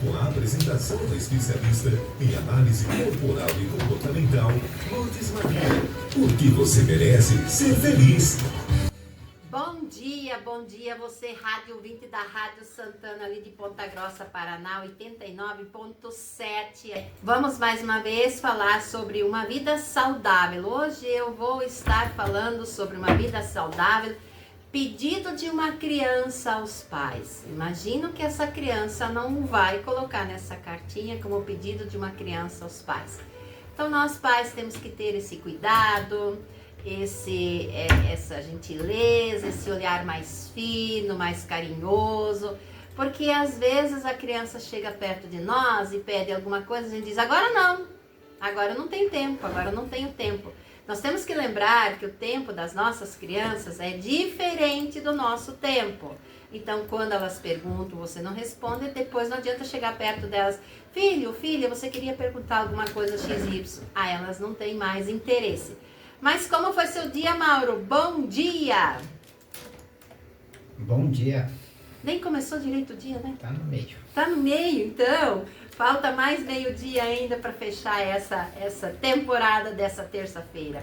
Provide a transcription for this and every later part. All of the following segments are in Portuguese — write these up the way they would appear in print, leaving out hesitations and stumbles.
Com a apresentação da especialista em análise corporal e comportamental, Lourdes Maria. Porque você merece ser feliz. Bom dia, você rádio ouvinte da Rádio Santana ali de Ponta Grossa, Paraná, 89.7. Vamos mais uma vez falar sobre uma vida saudável. Hoje eu vou estar falando sobre uma vida saudável, pedido de uma criança aos pais. Imagino que essa criança não vai colocar nessa cartinha como pedido de uma criança aos pais. Então nós pais temos que ter esse cuidado, essa gentileza, esse olhar mais fino, mais carinhoso, porque às vezes a criança chega perto de nós e pede alguma coisa, a gente diz, agora eu não tenho tempo, agora eu não tenho tempo. Nós temos que lembrar que o tempo das nossas crianças é diferente do nosso tempo. Então, quando elas perguntam, você não responde, depois não adianta chegar perto delas, filho, filha, você queria perguntar alguma coisa XY. Ah, elas não têm mais interesse. Mas como foi seu dia, Mauro? Bom dia! Bom dia. Nem começou direito o dia, né? Tá no meio. Tá no meio, então. Falta mais meio-dia ainda para fechar essa temporada dessa terça-feira.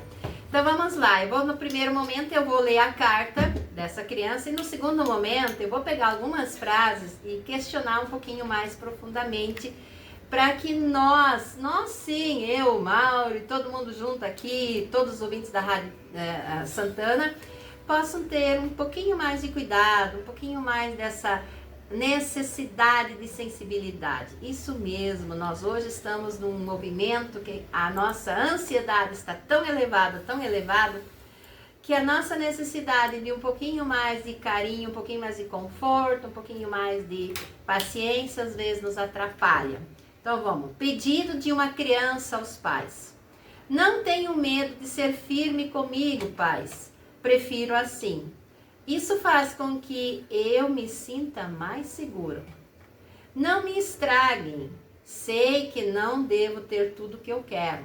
Então vamos lá. No primeiro momento eu vou ler a carta dessa criança e no segundo momento eu vou pegar algumas frases e questionar um pouquinho mais profundamente, para que nós sim, eu, Mauro e todo mundo junto aqui, todos os ouvintes da Rádio Santana, possam ter um pouquinho mais de cuidado, um pouquinho mais dessa necessidade de sensibilidade. Isso mesmo, nós hoje estamos num movimento que a nossa ansiedade está tão elevada, que a nossa necessidade de um pouquinho mais de carinho, um pouquinho mais de conforto, um pouquinho mais de paciência, às vezes nos atrapalha. Então vamos, pedido de uma criança aos pais. Não tenho medo de ser firme comigo, pais. Prefiro assim. Isso faz com que eu me sinta mais seguro. Não me estraguem. Sei que não devo ter tudo que eu quero.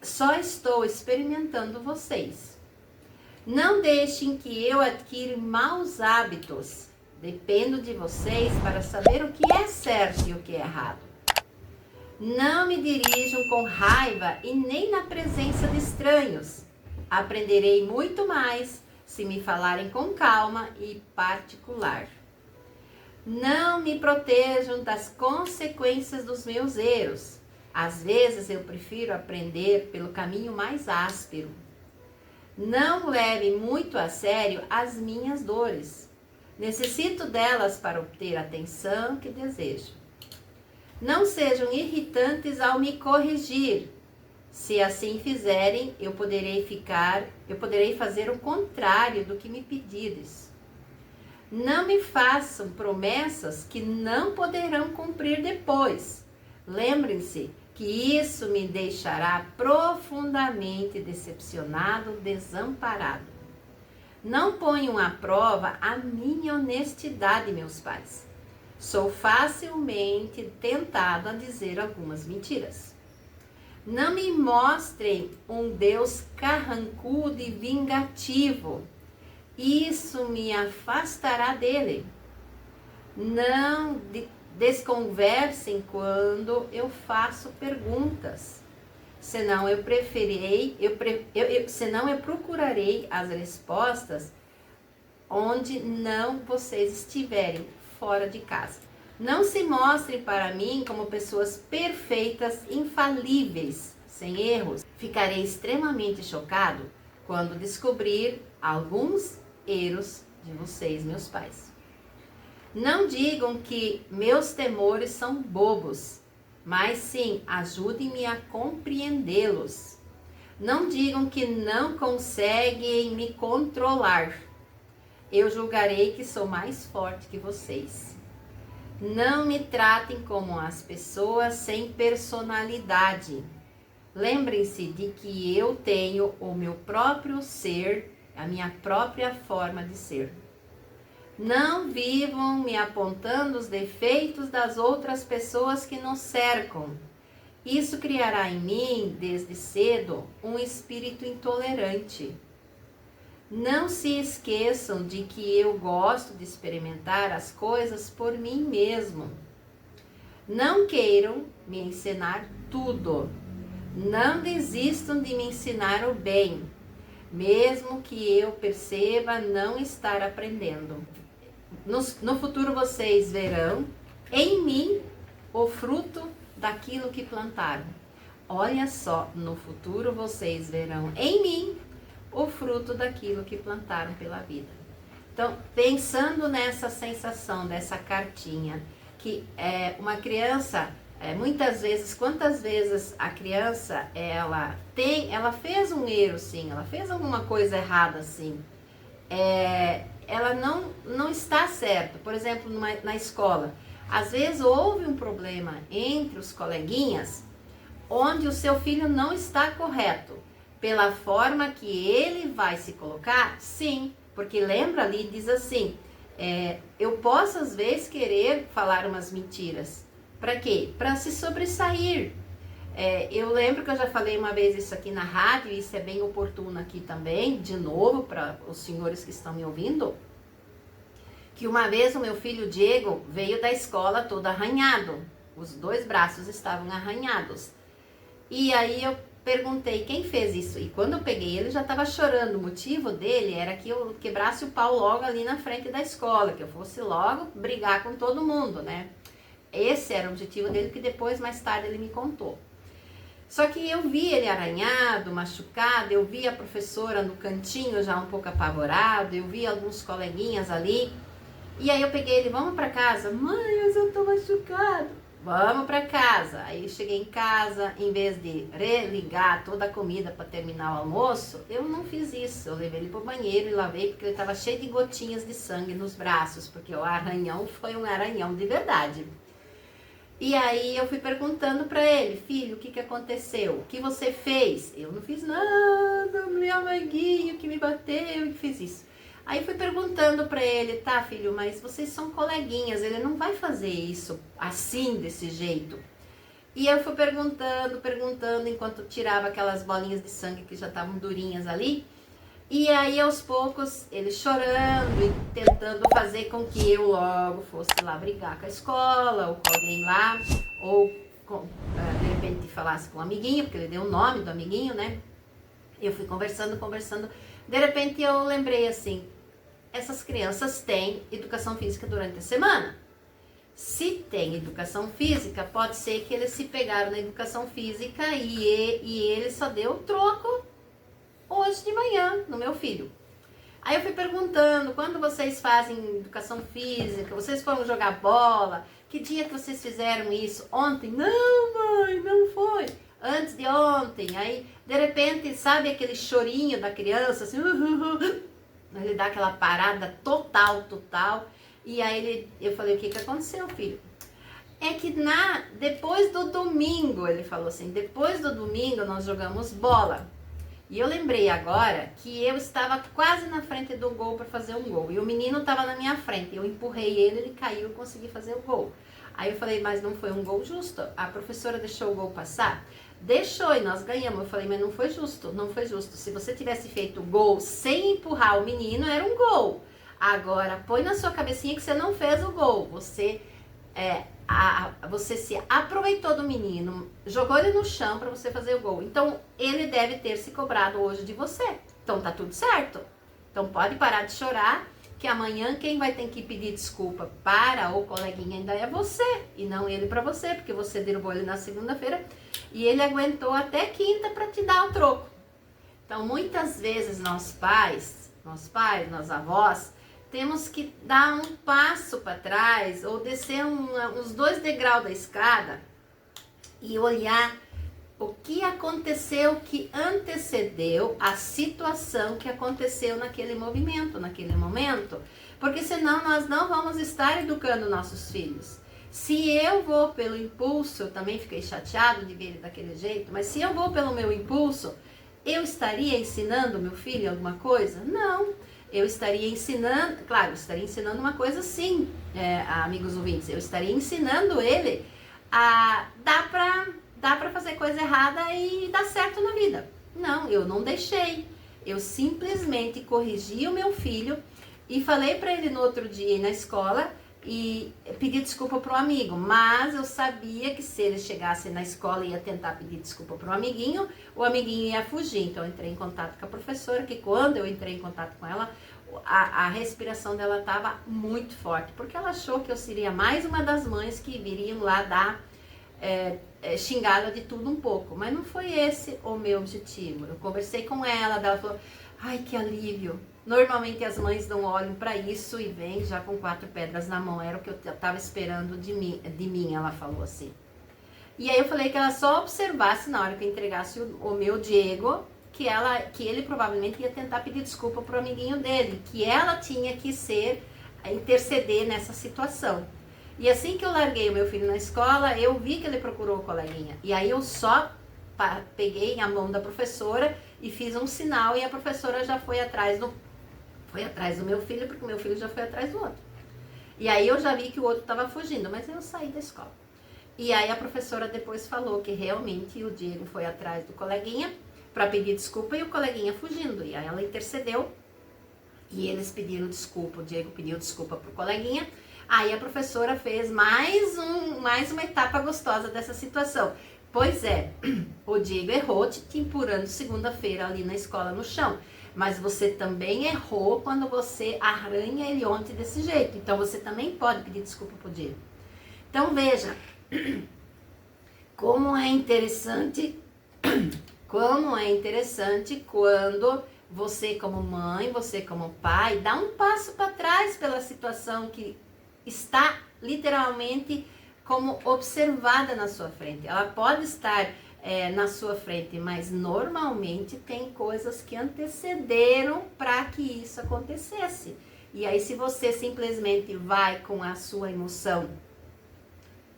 Só estou experimentando vocês. Não deixem que eu adquira maus hábitos. Dependo de vocês para saber o que é certo e o que é errado. Não me dirijam com raiva e nem na presença de estranhos. Aprenderei muito mais se me falarem com calma e particular. Não me protejam das consequências dos meus erros. Às vezes eu prefiro aprender pelo caminho mais áspero. Não levem muito a sério as minhas dores. Necessito delas para obter a atenção que desejo. Não sejam irritantes ao me corrigir. Se assim fizerem, eu poderei fazer o contrário do que me pedires. Não me façam promessas que não poderão cumprir depois. Lembrem-se que isso me deixará profundamente decepcionado, desamparado. Não ponham à prova a minha honestidade, meus pais. Sou facilmente tentado a dizer algumas mentiras. Não me mostrem um Deus carrancudo e vingativo. Isso me afastará dele. Não desconversem quando eu faço perguntas. Senão eu procurarei as respostas onde não vocês estiverem, fora de casa. Não se mostrem para mim como pessoas perfeitas, infalíveis, sem erros. Ficarei extremamente chocado quando descobrir alguns erros de vocês, meus pais. Não digam que meus temores são bobos, mas sim, ajudem-me a compreendê-los. Não digam que não conseguem me controlar. Eu julgarei que sou mais forte que vocês. Não me tratem como as pessoas sem personalidade. Lembrem-se de que eu tenho o meu próprio ser, a minha própria forma de ser. Não vivam me apontando os defeitos das outras pessoas que nos cercam. Isso criará em mim, desde cedo, um espírito intolerante. Não se esqueçam de que eu gosto de experimentar as coisas por mim mesmo. Não queiram me ensinar tudo. Não desistam de me ensinar o bem, mesmo que eu perceba não estar aprendendo. No futuro vocês verão em mim o fruto daquilo que plantaram. Olha só, no futuro vocês verão em mim o fruto daquilo que plantaram pela vida. Então, pensando nessa sensação, dessa cartinha, que uma criança, muitas vezes, quantas vezes a criança, ela fez um erro, sim, ela fez alguma coisa errada, sim, ela não está certa. Por exemplo, na escola, às vezes houve um problema entre os coleguinhas, onde o seu filho não está correto, pela forma que ele vai se colocar, sim, porque lembra ali, diz assim, eu posso às vezes querer falar umas mentiras. Para quê? Para se sobressair. Eu lembro que eu já falei uma vez isso aqui na rádio, e isso é bem oportuno aqui também, de novo, para os senhores que estão me ouvindo, que uma vez o meu filho Diego veio da escola todo arranhado, os 2 braços estavam arranhados. E aí eu perguntei quem fez isso, e quando eu peguei ele já estava chorando. O motivo dele era que eu quebrasse o pau logo ali na frente da escola, que eu fosse logo brigar com todo mundo, né? Esse era o objetivo dele, que depois, mais tarde, ele me contou. Só que eu vi ele arranhado, machucado, eu vi a professora no cantinho já um pouco apavorada, eu vi alguns coleguinhas ali, e aí eu peguei ele, vamos para casa? Mãe, mas eu tô machucado. Vamos para casa. Aí eu cheguei em casa, em vez de religar toda a comida para terminar o almoço, eu não fiz isso. Eu levei ele para o banheiro e lavei, porque ele estava cheio de gotinhas de sangue nos braços, porque o arranhão foi um arranhão de verdade. E aí eu fui perguntando para ele, filho, o que aconteceu? O que você fez? Eu não fiz nada, meu amiguinho que me bateu e que fez isso. Aí fui perguntando para ele, tá, filho, mas vocês são coleguinhas, ele não vai fazer isso assim, desse jeito. E eu fui perguntando, enquanto tirava aquelas bolinhas de sangue que já estavam durinhas ali. E aí, aos poucos, ele chorando e tentando fazer com que eu logo fosse lá brigar com a escola, ou com alguém lá, ou de repente falasse com um amiguinho, porque ele deu o nome do amiguinho, né? Eu fui conversando. De repente eu lembrei assim, essas crianças têm educação física durante a semana. Se tem educação física, pode ser que eles se pegaram na educação física e ele só deu o troco hoje de manhã no meu filho. Aí eu fui perguntando, quando vocês fazem educação física, vocês foram jogar bola, que dia que vocês fizeram isso? Ontem? Não, mãe, não foi. Antes de ontem. Aí, de repente, sabe aquele chorinho da criança, assim, ele dá aquela parada total. E aí eu falei, o que aconteceu, filho? É que depois do domingo, ele falou assim, depois do domingo nós jogamos bola. E eu lembrei agora que eu estava quase na frente do gol para fazer um gol. E o menino estava na minha frente. Eu empurrei ele caiu e consegui fazer o gol. Aí eu falei, mas não foi um gol justo? A professora deixou o gol passar? Deixou e nós ganhamos. Eu falei, mas não foi justo. Se você tivesse feito o gol sem empurrar o menino, era um gol. Agora, põe na sua cabecinha que você não fez o gol. Você se aproveitou do menino, jogou ele no chão para você fazer o gol. Então, ele deve ter se cobrado hoje de você. Então, tá tudo certo. Então, pode parar de chorar, que amanhã quem vai ter que pedir desculpa para o coleguinha ainda é você, e não ele para você, porque você derrubou ele na segunda-feira e ele aguentou até quinta para te dar o troco. Então, muitas vezes nós pais, nós avós, temos que dar um passo para trás ou descer uns 2 degraus da escada e olhar o que aconteceu, que antecedeu a situação que aconteceu naquele movimento, naquele momento, porque senão nós não vamos estar educando nossos filhos. Se eu vou pelo impulso, eu também fiquei chateado de ver ele daquele jeito, mas se eu vou pelo meu impulso, eu estaria ensinando meu filho alguma coisa? Não. Eu estaria ensinando, claro, eu estaria ensinando uma coisa sim, amigos ouvintes, eu estaria ensinando ele a dá pra fazer coisa errada e dar certo na vida. Não, eu não deixei, eu simplesmente corrigi o meu filho e falei para ele no outro dia na escola e pedir desculpa para o amigo, mas eu sabia que se ele chegasse na escola e ia tentar pedir desculpa para o amiguinho ia fugir. Então eu entrei em contato com a professora, que quando eu entrei em contato com ela, a respiração dela estava muito forte, porque ela achou que eu seria mais uma das mães que viriam lá dar xingada de tudo um pouco, mas não foi esse o meu objetivo. Eu conversei com ela, ela falou, ai, que alívio. Normalmente as mães não olham para isso e vêm já com 4 pedras na mão, era o que eu estava esperando de mim, ela falou assim. E aí eu falei que ela só observasse na hora que eu entregasse o meu Diego, que ele provavelmente ia tentar pedir desculpa pro amiguinho dele, que ela tinha que interceder nessa situação. E assim que eu larguei o meu filho na escola, eu vi que ele procurou o coleguinha. E aí eu só peguei a mão da professora e fiz um sinal, e a professora já foi atrás do meu filho, porque o meu filho já foi atrás do outro. E aí eu já vi que o outro estava fugindo, mas eu saí da escola. E aí a professora depois falou que realmente o Diego foi atrás do coleguinha para pedir desculpa e o coleguinha fugindo. E aí ela intercedeu e eles pediram desculpa, o Diego pediu desculpa pro coleguinha. Aí a professora fez mais uma etapa gostosa dessa situação. Pois é, o Diego errou te empurrando segunda-feira ali na escola no chão. Mas você também errou quando você arranha ele ontem desse jeito. Então você também pode pedir desculpa pro Diego. Então veja, como é interessante quando você como mãe, você como pai, dá um passo para trás pela situação que está literalmente como observada na sua frente. Ela pode estar na sua frente, mas normalmente tem coisas que antecederam para que isso acontecesse. E aí se você simplesmente vai com a sua emoção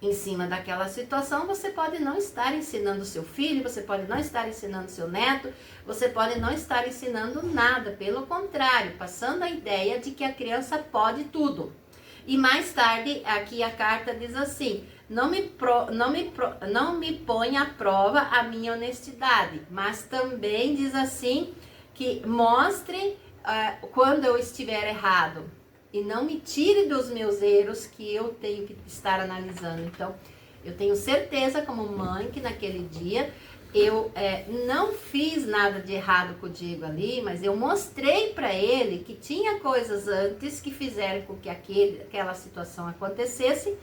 em cima daquela situação, você pode não estar ensinando seu filho, você pode não estar ensinando seu neto, você pode não estar ensinando nada, pelo contrário, passando a ideia de que a criança pode tudo. E mais tarde, aqui a carta diz assim, não me põe à prova a minha honestidade, mas também diz assim, que mostre quando eu estiver errado. E não me tire dos meus erros que eu tenho que estar analisando. Então, eu tenho certeza como mãe que naquele dia eu não fiz nada de errado com o Diego ali, mas eu mostrei para ele que tinha coisas antes que fizeram com que aquela situação acontecesse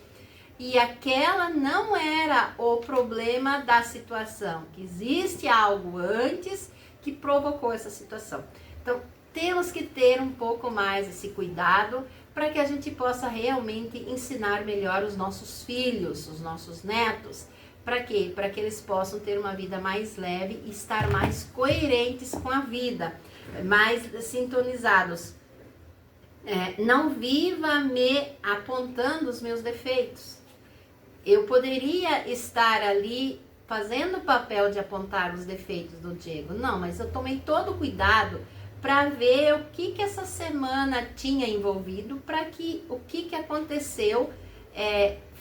e aquela não era o problema da situação, que existe algo antes que provocou essa situação. Então, temos que ter um pouco mais esse cuidado para que a gente possa realmente ensinar melhor os nossos filhos, os nossos netos. Para quê? Para que eles possam ter uma vida mais leve e estar mais coerentes com a vida, mais sintonizados. Não viva me apontando os meus defeitos. Eu poderia estar ali fazendo o papel de apontar os defeitos do Diego. Não, mas eu tomei todo o cuidado para ver o que essa semana tinha envolvido, para que o que aconteceu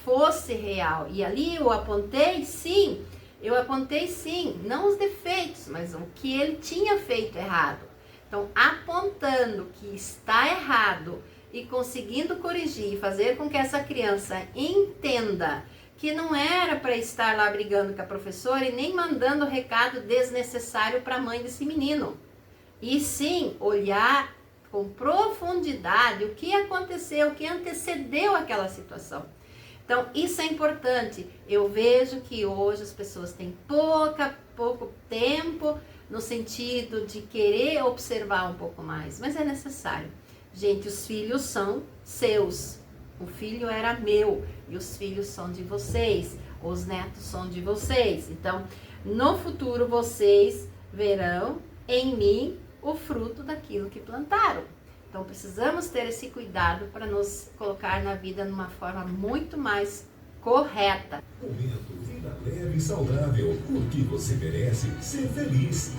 fosse real. E ali eu apontei sim, não os defeitos, mas o que ele tinha feito errado. Então, apontando que está errado e conseguindo corrigir e fazer com que essa criança entenda que não era para estar lá brigando com a professora e nem mandando recado desnecessário para a mãe desse menino. E sim, olhar com profundidade o que aconteceu, o que antecedeu aquela situação. Então, isso é importante. Eu vejo que hoje as pessoas têm pouco tempo no sentido de querer observar um pouco mais, mas é necessário. Gente, os filhos são seus. O filho era meu e os filhos são de vocês. Os netos são de vocês. Então, no futuro vocês verão em mim o fruto daquilo que plantaram. Então, precisamos ter esse cuidado para nos colocar na vida de uma forma muito mais correta. Momento Vida Leve e Saudável, porque você merece ser feliz.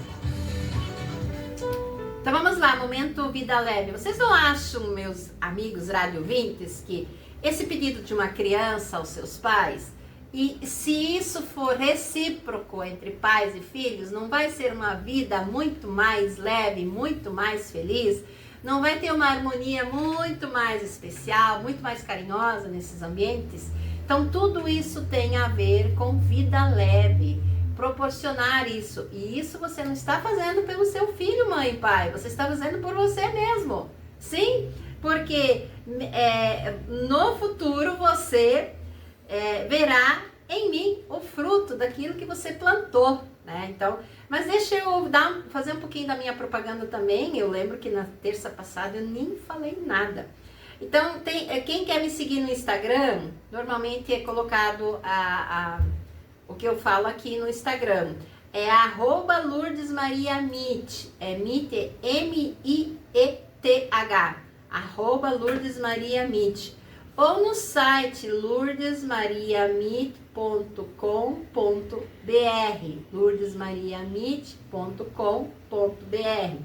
Então, vamos lá, momento Vida Leve. Vocês não acham, meus amigos radiovintes, que esse pedido de uma criança aos seus pais, e se isso for recíproco entre pais e filhos, não vai ser uma vida muito mais leve, muito mais feliz? não vai ter uma harmonia muito mais especial, muito mais carinhosa nesses ambientes? Então tudo isso tem a ver com vida leve, proporcionar isso. E isso você não está fazendo pelo seu filho, mãe e pai, você está fazendo por você mesmo. Sim, porque no futuro você verá em mim o fruto daquilo que você plantou, né? Então, mas deixa eu fazer um pouquinho da minha propaganda também. Eu lembro que na terça passada eu nem falei nada. Então, quem quer me seguir no Instagram, normalmente é colocado o que eu falo aqui no Instagram. É @LourdesMariaMit. Mit é M-I-E-T-H. @LourdesMariaMit. Ou no site lourdesmariamit.com.br, lourdesmariamit.com.br.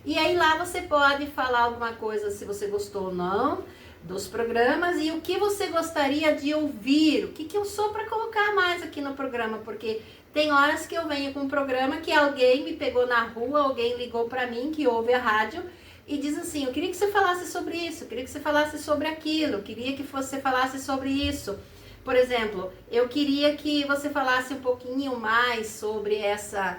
E aí lá você pode falar alguma coisa, se você gostou ou não dos programas e o que você gostaria de ouvir, o que eu sou para colocar mais aqui no programa, porque tem horas que eu venho com um programa que alguém me pegou na rua, alguém ligou para mim que ouve a rádio e diz assim, eu queria que você falasse sobre isso, eu queria que você falasse sobre aquilo, eu queria que você falasse sobre isso. Por exemplo, eu queria que você falasse um pouquinho mais sobre essa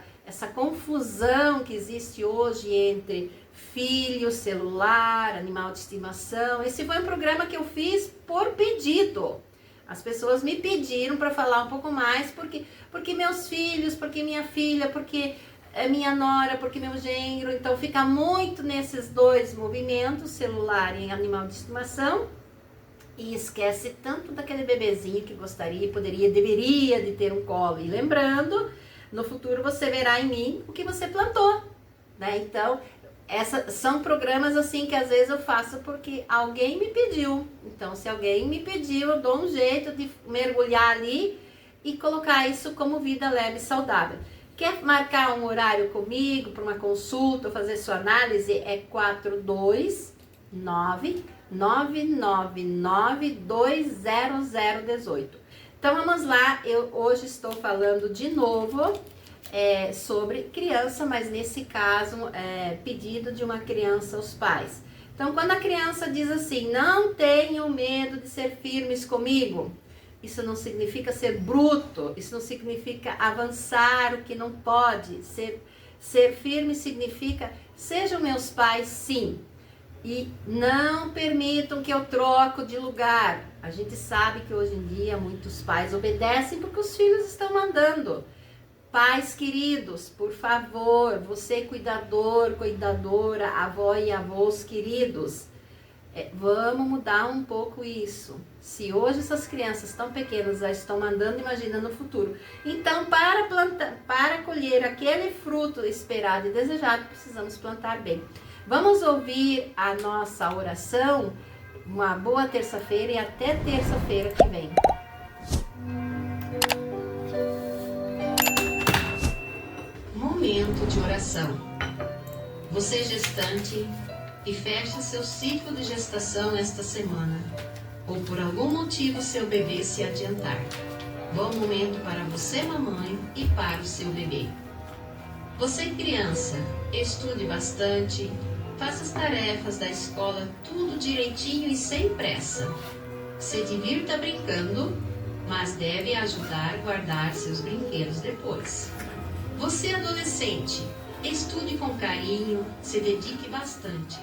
confusão que existe hoje entre filho, celular, animal de estimação. Esse foi um programa que eu fiz por pedido. As pessoas me pediram para falar um pouco mais, porque meus filhos, porque minha filha, porque minha nora, porque meu genro. Então fica muito nesses dois movimentos, celular e animal de estimação, e esquece tanto daquele bebezinho que gostaria, poderia, deveria de ter um colo. E lembrando, no futuro você verá em mim o que você plantou, né? Então, são programas assim que às vezes eu faço porque alguém me pediu. Então, se alguém me pediu, eu dou um jeito de mergulhar ali e colocar isso como vida leve e saudável. Quer marcar um horário comigo para uma consulta, fazer sua análise? É 429-999-20018. Então vamos lá, eu hoje estou falando de novo sobre criança, mas nesse caso pedido de uma criança aos pais. Então quando a criança diz assim, não tenham medo de ser firmes comigo, isso não significa ser bruto, isso não significa avançar o que não pode. Ser firme significa, sejam meus pais sim, e não permitam que eu troque de lugar. A gente sabe que hoje em dia muitos pais obedecem porque os filhos estão mandando. Pais queridos, por favor, você cuidador, cuidadora, avó e avós queridos, vamos mudar um pouco isso. Se hoje essas crianças tão pequenas já estão mandando, imagina no futuro. Então, para colher aquele fruto esperado e desejado, precisamos plantar bem. Vamos ouvir a nossa oração. Uma boa terça-feira e até terça-feira que vem. Momento de oração. Você gestante que fecha seu ciclo de gestação esta semana, ou por algum motivo seu bebê se adiantar. Bom momento para você, mamãe, e para o seu bebê. Você, criança, estude bastante, faça as tarefas da escola tudo direitinho e sem pressa. Se divirta brincando, mas deve ajudar a guardar seus brinquedos depois. Você, adolescente, estude com carinho, se dedique bastante.